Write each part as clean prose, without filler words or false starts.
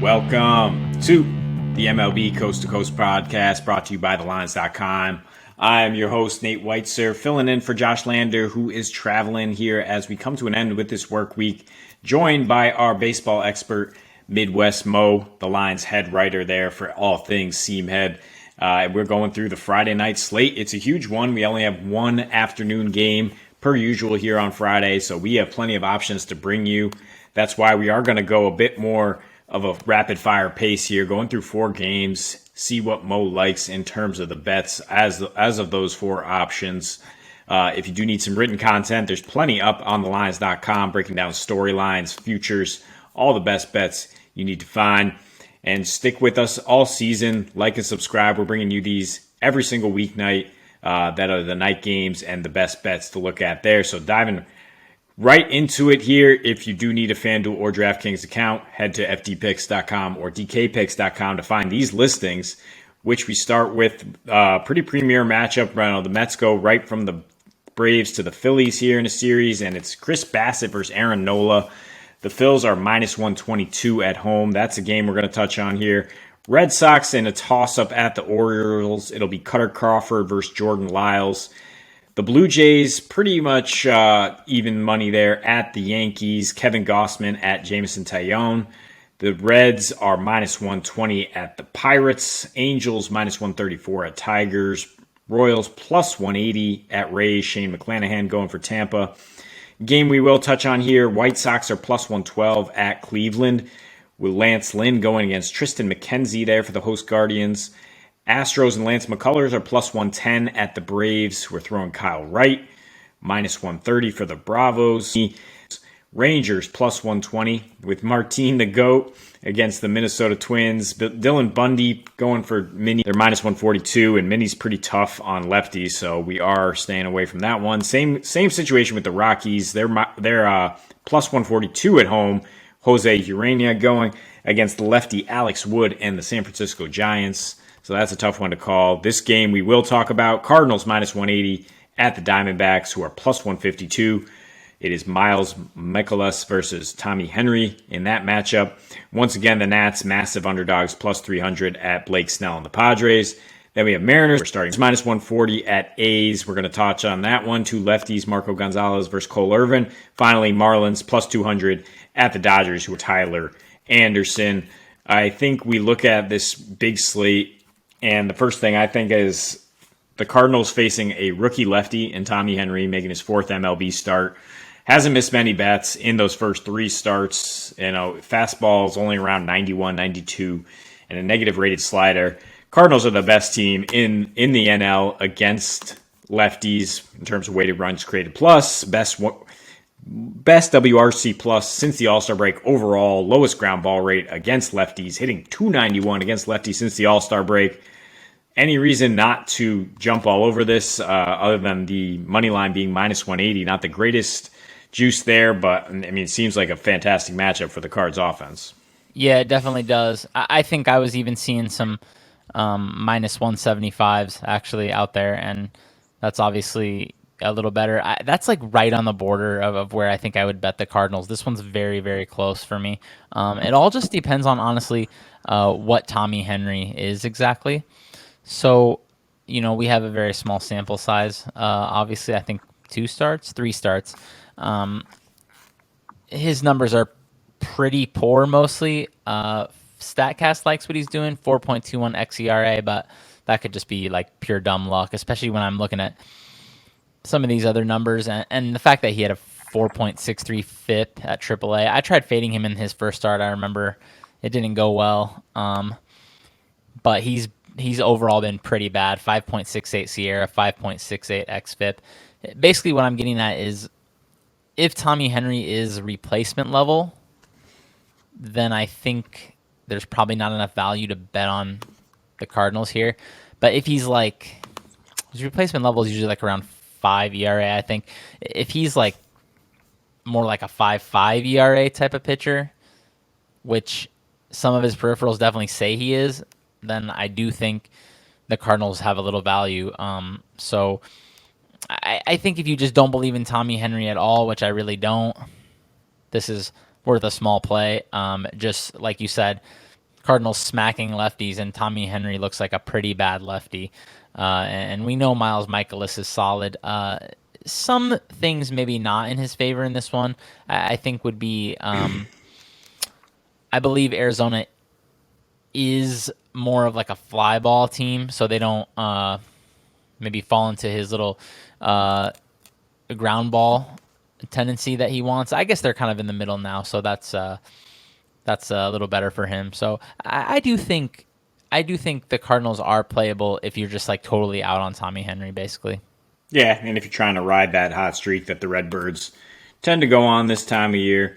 Welcome to the MLB Coast to Coast podcast brought to you by thelines.com. I'm your host, Nate Weitzer, filling in for Josh Lander, who is traveling here as we come to an end with this work week, joined by our baseball expert, Midwest Mo, the Lions head writer there for all things Seamhead. We're going through the Friday night slate. It's a huge one. We only have one afternoon game per usual here on Friday, so we have plenty of options to bring you. That's why we are going to go a bit more of a rapid fire pace here, going through four games, see what Mo likes in terms of the bets as of those four options. If you do need some written content, there's plenty up on thelines.com, breaking down storylines, futures, all the best bets you need to find. And stick with us all season. Like and subscribe. We're bringing you these every single weeknight that are the night games and the best bets to look at there. So diving right into it here. If you do need a FanDuel or DraftKings account, head to ftpicks.com or dkpicks.com to find these listings, which we start with a pretty premier matchup. The Mets go right from the Braves to the Phillies here in a series, and it's Chris Bassett versus Aaron Nola. The Phils are minus 122 at home. That's a game we're going to touch on here. Red Sox in a toss-up at the Orioles. It'll be Cutter Crawford versus Jordan Lyles. The Blue Jays, pretty much even money there at the Yankees. Kevin Gausman at Jameson Taillon. The Reds are minus 120 at the Pirates. Angels minus 134 at Tigers. Royals plus 180 at Rays. Shane McClanahan going for Tampa. Game we will touch on here. White Sox are plus 112 at Cleveland, with Lance Lynn going against Tristan McKenzie there for the host Guardians. Astros and Lance McCullers are plus 110 at the Braves. We're throwing Kyle Wright, minus 130 for the Bravos. Rangers plus 120 with Martin the GOAT against the Minnesota Twins. Dylan Bundy going for Minnie. They're minus 142, and Minnie's pretty tough on lefties, so we are staying away from that one. Same situation with the Rockies. They're plus 142 at home. Jose Urena going against the lefty Alex Wood and the San Francisco Giants. So that's a tough one to call. This game we will talk about. Cardinals minus 180 at the Diamondbacks, who are plus 152. It is Miles Mikolas versus Tommy Henry in that matchup. Once again, the Nats, massive underdogs, plus 300 at Blake Snell and the Padres. Then we have Mariners. We're starting minus 140 at A's. We're going to touch on that one. Two lefties, Marco Gonzalez versus Cole Irvin. Finally, Marlins plus 200 at the Dodgers, who are Tyler Anderson. I think we look at this big slate, and the first thing I think is the Cardinals facing a rookie lefty in Tommy Henry, making his fourth MLB start. Hasn't missed many bats in those first three starts. Fastball is only around 91, 92, and a negative rated slider. Cardinals are the best team in the NL against lefties in terms of weighted runs created plus, best WRC plus since the All-Star break overall, lowest ground ball rate against lefties, hitting 291 against lefties since the All-Star break. Any reason not to jump all over this other than the money line being minus 180? Not the greatest juice there, but I mean, it seems like a fantastic matchup for the Cards offense. Yeah, it definitely does. I think I was even seeing some minus 175s actually out there, and that's obviously a little better. That's like right on the border of where I think I would bet the Cardinals. This one's very, very close for me. It all just depends on, honestly, what Tommy Henry is exactly. So, we have a very small sample size. Obviously, I think 3 starts. His numbers are pretty poor mostly. StatCast likes what he's doing, 4.21 xERA, but that could just be like pure dumb luck, especially when I'm looking at some of these other numbers, and the fact that he had a 4.63 FIP at AAA. I tried fading him in his first start. I remember it didn't go well, but he's overall been pretty bad. 5.68 Sierra, 5.68 xFIP. Basically, what I'm getting at is if Tommy Henry is replacement level, then I think there's probably not enough value to bet on the Cardinals here. But if he's like, his replacement level is usually like around 5 ERA, I think. If he's like more like a 5.5 ERA type of pitcher, which some of his peripherals definitely say he is, then I do think the Cardinals have a little value. So I think if you just don't believe in Tommy Henry at all, which I really don't, this is worth a small play. Just like you said, Cardinals smacking lefties, and Tommy Henry looks like a pretty bad lefty. And we know Miles Michaelis is solid. Some things maybe not in his favor in this one, I think would be, I believe Arizona is more of like a fly ball team, so they don't maybe fall into his little ground ball tendency that he wants. I guess they're kind of in the middle now, so that's a little better for him. So I do think the Cardinals are playable if you're just like totally out on Tommy Henry, basically. Yeah, and if you're trying to ride that hot streak that the Redbirds tend to go on this time of year,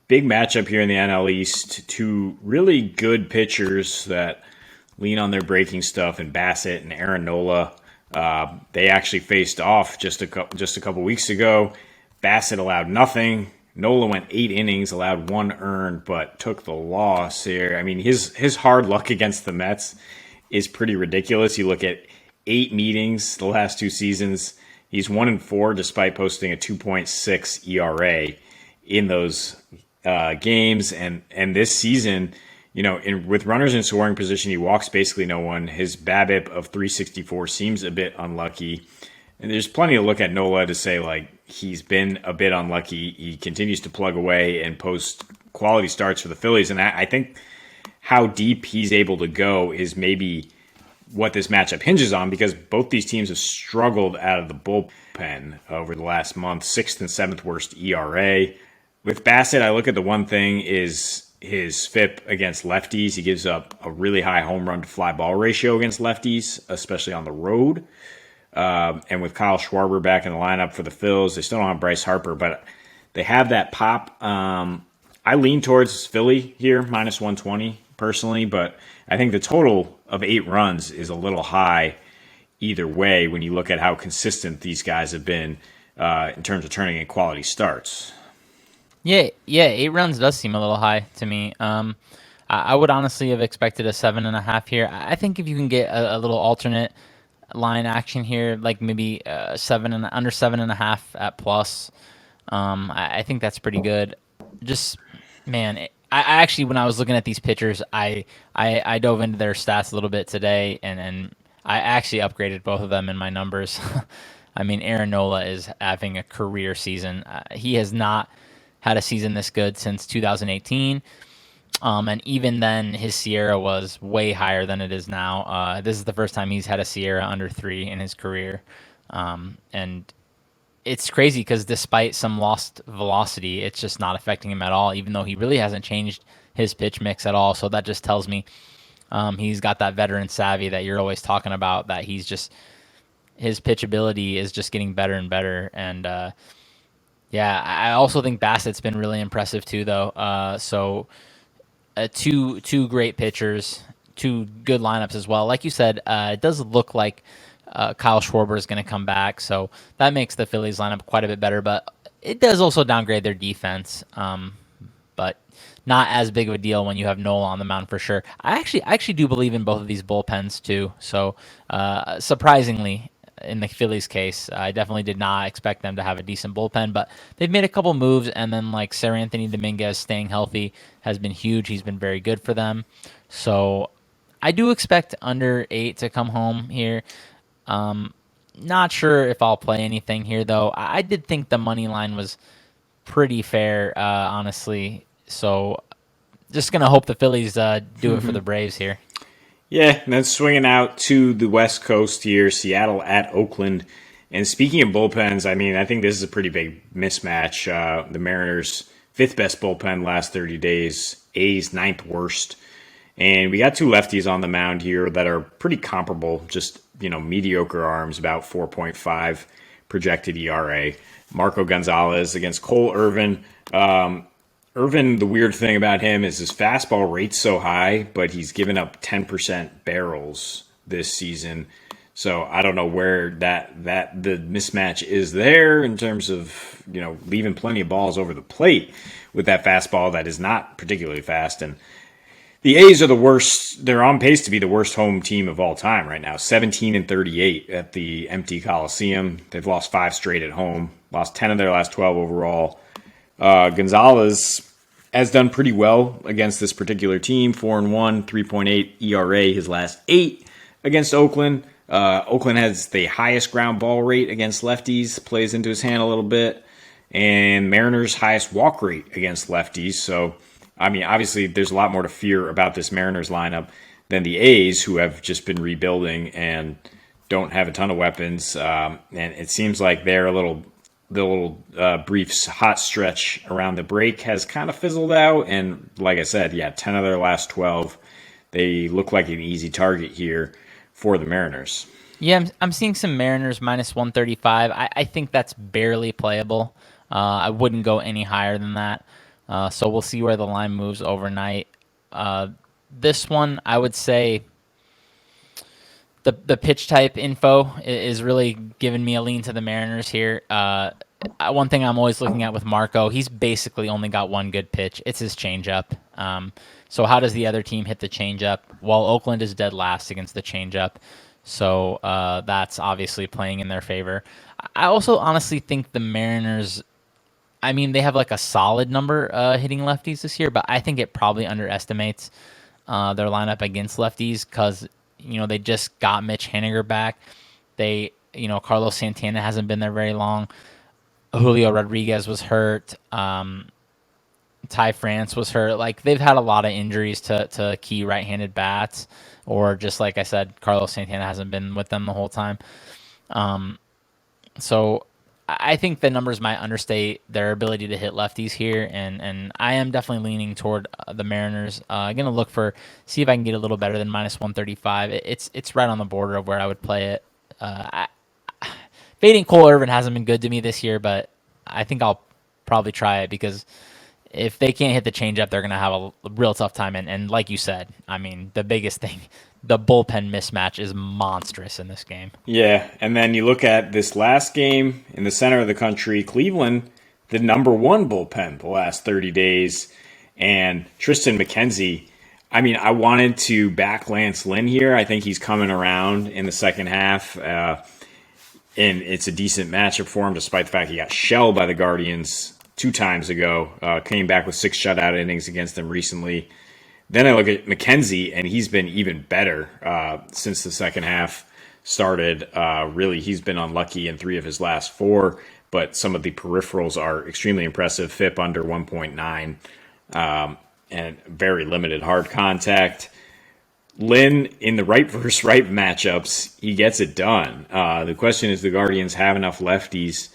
big matchup here in the NL East. Two really good pitchers that lean on their breaking stuff, and Bassett and Aaron Nola. They actually faced off just a couple weeks ago. Bassett allowed nothing. Nola went 8 innings, allowed 1 earned, but took the loss here. I mean, his hard luck against the Mets is pretty ridiculous. You look at 8 meetings the last 2 seasons. He's 1-4 despite posting a 2.6 ERA in those games. And this season, with runners in scoring position, he walks basically no one. His BABIP of 364 seems a bit unlucky. And there's plenty to look at Nola to say, like, he's been a bit unlucky. He continues to plug away and post quality starts for the Phillies. And I think how deep he's able to go is maybe what this matchup hinges on, because both these teams have struggled out of the bullpen over the last month, 6th and 7th worst ERA. With Bassett, I look at the one thing is his FIP against lefties. He gives up a really high home run to fly ball ratio against lefties, especially on the road. And with Kyle Schwarber back in the lineup for the Phils, they still don't have Bryce Harper, but they have that pop. I lean towards Philly here, minus 120 personally, but I think the total of 8 runs is a little high either way when you look at how consistent these guys have been in terms of turning in quality starts. Yeah, 8 runs does seem a little high to me. I would honestly have expected a 7.5 here. I think if you can get a little alternate line action here, like maybe under 7.5 at plus, I think that's pretty good. Just, man, I actually, when I was looking at these pitchers, I dove into their stats a little bit today, and I actually upgraded both of them in my numbers. I mean, Aaron Nola is having a career season. He has not had a season this good since 2018. And even then, his Sierra was way higher than it is now. This is the first time he's had a Sierra under 3 in his career. And it's crazy because despite some lost velocity, it's just not affecting him at all, even though he really hasn't changed his pitch mix at all. So that just tells me he's got that veteran savvy that you're always talking about, that his pitch ability is just getting better and better. And yeah, I also think Bassett's been really impressive too, though. So two great pitchers, 2 good lineups as well. Like you said, it does look like Kyle Schwarber is going to come back, so that makes the Phillies lineup quite a bit better. But it does also downgrade their defense, but not as big of a deal when you have Nola on the mound for sure. I actually do believe in both of these bullpens too. So surprisingly, in the Phillies case, I definitely did not expect them to have a decent bullpen, but they've made a couple moves, and then like Anthony Dominguez staying healthy has been huge. He's been very good for them. So I do expect under 8 to come home here. Not sure if I'll play anything here, though. I did think the money line was pretty fair, honestly. So just going to hope the Phillies do it for the Braves here. Yeah, and then swinging out to the West Coast here, Seattle at Oakland. And speaking of bullpens, I mean, I think this is a pretty big mismatch. The Mariners' 5th best bullpen last 30 days, A's 9th worst. And we got 2 lefties on the mound here that are pretty comparable, just, mediocre arms, about 4.5 projected ERA. Marco Gonzalez against Cole Irvin. Irvin, the weird thing about him is his fastball rate's so high, but he's given up 10% barrels this season. So I don't know where the mismatch is there in terms of, leaving plenty of balls over the plate with that fastball that is not particularly fast. And the A's are the worst. They're on pace to be the worst home team of all time right now, 17-38 at the empty Coliseum. They've lost 5 straight at home, lost 10 of their last 12 overall. Gonzalez, has done pretty well against this particular team. 4-1, 3.8 ERA his last 8 against Oakland. Oakland has the highest ground ball rate against lefties, plays into his hand a little bit, and Mariners' highest walk rate against lefties. So, I mean, obviously, there's a lot more to fear about this Mariners lineup than the A's, who have just been rebuilding and don't have a ton of weapons. And it seems like they're the little brief hot stretch around the break has kind of fizzled out. And like I said, 10 of their last 12, they look like an easy target here for the Mariners. Yeah, I'm seeing some Mariners minus 135. I think that's barely playable. I wouldn't go any higher than that. So we'll see where the line moves overnight. This one, I would say the pitch type info is really giving me a lean to the Mariners here. One thing I'm always looking at with Marco, he's basically only got one good pitch. It's his changeup. So how does the other team hit the changeup? Well, Oakland is dead last against the changeup. So that's obviously playing in their favor. I also honestly think the Mariners, I mean, they have like a solid number hitting lefties this year, but I think it probably underestimates their lineup against lefties because, they just got Mitch Haniger back. Carlos Santana hasn't been there very long. Julio Rodriguez was hurt. Ty France was hurt. Like, they've had a lot of injuries to key right-handed bats, or just like I said, Carlos Santana hasn't been with them the whole time. So I think the numbers might understate their ability to hit lefties here, and I am definitely leaning toward the Mariners. I'm gonna see if I can get a little better than minus 135. It's right on the border of where I would play it. Fading Cole Irvin hasn't been good to me this year, but I think I'll probably try it because if they can't hit the changeup, they're going to have a real tough time. And like you said, I mean, the biggest thing, the bullpen mismatch is monstrous in this game. Yeah, and then you look at this last game in the center of the country, Cleveland, the number one bullpen the last 30 days, and Tristan McKenzie. I mean, I wanted to back Lance Lynn here. I think he's coming around in the second half, and it's a decent matchup for him, despite the fact he got shelled by the Guardians 2 times ago. Came back with 6 shutout innings against them recently. Then I look at McKenzie, and he's been even better since the second half started. Really, he's been unlucky in 3 of his last 4, but some of the peripherals are extremely impressive. FIP under 1.9, and very limited hard contact. Lynn, in the right versus right matchups, he gets it done. The question is, the Guardians have enough lefties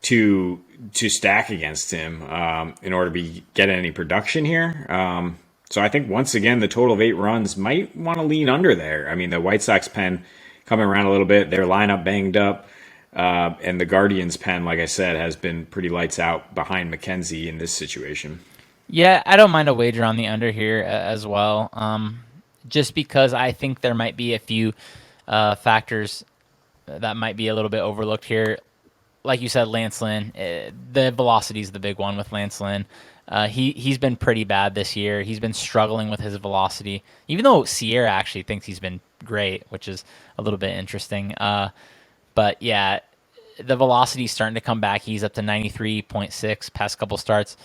to stack against him in order to get any production here. So I think, once again, the total of 8 runs might want to lean under there. I mean, the White Sox pen coming around a little bit, their lineup banged up, and the Guardians pen, like I said, has been pretty lights out behind McKenzie in this situation. Yeah, I don't mind a wager on the under here as well. Just because I think there might be a few factors that might be a little bit overlooked here. Like you said, Lance Lynn, the velocity is the big one with Lance Lynn. He's been pretty bad this year. He's been struggling with his velocity, even though Sierra actually thinks he's been great, which is a little bit interesting. But yeah, the velocity is starting to come back. He's up to 93.6 past couple starts.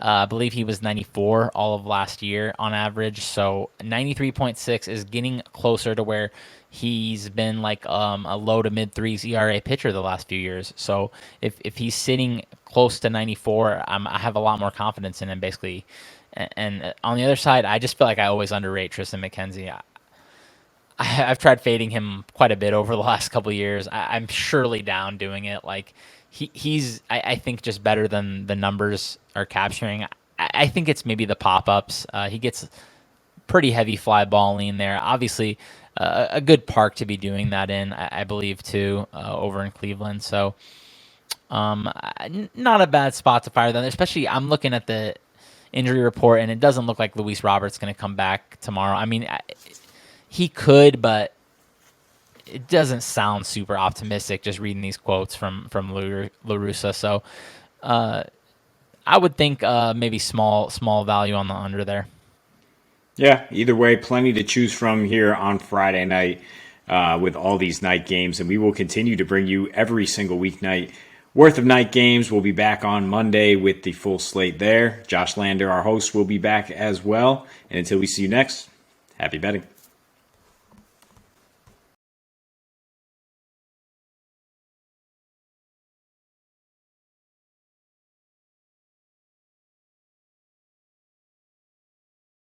I believe he was 94 all of last year on average. So 93.6 is getting closer to where he's been like a low to mid 3s ERA pitcher the last few years. So if he's sitting close to 94, I have a lot more confidence in him, basically. And on the other side, I just feel like I always underrate Tristan McKenzie. I've tried fading him quite a bit over the last couple of years. I'm surely down doing it. Like he's I think just better than the numbers are capturing. I think it's maybe the pop-ups. He gets pretty heavy fly ball lean there. Obviously, a good park to be doing that in, I believe, too, over in Cleveland. So not a bad spot to fire them, especially I'm looking at the injury report, and it doesn't look like Luis Robert's going to come back tomorrow. I mean, he could, but it doesn't sound super optimistic just reading these quotes from La Russa. So I would think maybe small value on the under there. Yeah, either way, plenty to choose from here on Friday night with all these night games. And we will continue to bring you every single weeknight worth of night games. We'll be back on Monday with the full slate there. Josh Lander, our host, will be back as well. And until we see you next, happy betting.